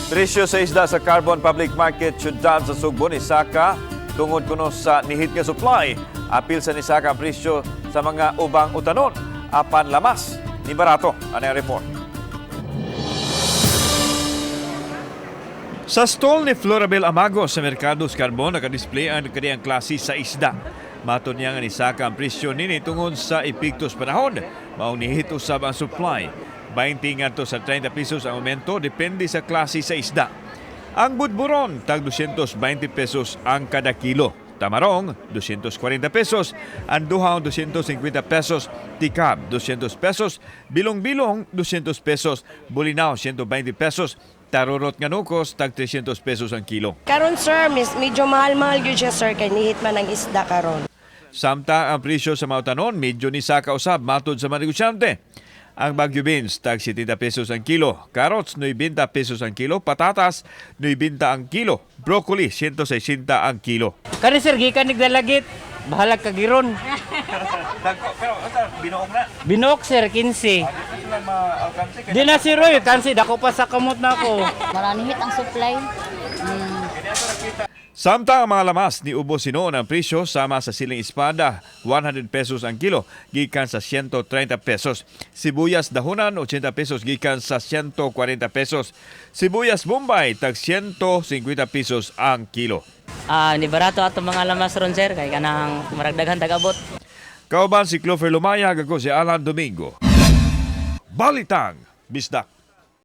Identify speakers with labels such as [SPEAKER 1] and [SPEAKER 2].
[SPEAKER 1] Presyo sa isda sa Carbon Public Market syuddan sa Sugbo ni Saka tungod kuno sa nihit nga supply. Apil sa ni Saka ang presyo sa mga ubang utanon apan lamas ni barato. Ano ang report? Sa stall ni Florabel Amagos sa Mercados Carbon, nakadisplay ang kaniyang klase sa isda. Mato niya nga ni Saka ang presyo nini tungod sa epiktos panahon. Maong nihit usab ang supply. 20 ngadto sa 30 pesos ang aumento depende sa klase sa isda. Ang budburon, tag 220 pesos ang kada kilo. Tamarong, 240 pesos. Ang duhaw, 250 pesos. Tikab, 200 pesos. Bilong-bilong, 200 pesos. Bulinaw, 120 pesos. Tarurot nga nukos, tag 300 pesos ang kilo.
[SPEAKER 2] Karon sir, medyo mahal-mahal yun siya sir, kay nihit man ang isda karon.
[SPEAKER 1] Samtang ang presyo sa mga tanon, medyo ni Saka usab matod sa mga negosyante. Ang Baguio beans, tag 70 pesos ang kilo. Carrots, 90 pesos ang kilo. Patatas, 90 ang kilo. Broccoli, 160 ang kilo.
[SPEAKER 3] Kani sir, gikan nagdalagit. Bahalag kagiron.
[SPEAKER 1] Pero binoong na.
[SPEAKER 3] Binok sir, 15. Di na si Roy, kansi, dako pa sa kamot na ako.
[SPEAKER 4] Maranihit ang supply.
[SPEAKER 1] Samtang ang mga lamas ni Ubo Sinoon ang presyo sama sa siling espada, 100 pesos ang kilo, gikan sa 130 pesos. Sibuyas dahunan, 80 pesos, gikan sa 140 pesos. Sibuyas Bombay, tag 150 pesos ang kilo.
[SPEAKER 5] Ni barato ato mga lamas ron sir kay kanang maragdagan tagabot.
[SPEAKER 1] Kauban si Clover Lumaya, ako si Alan Domingo. Balitang Bisdak.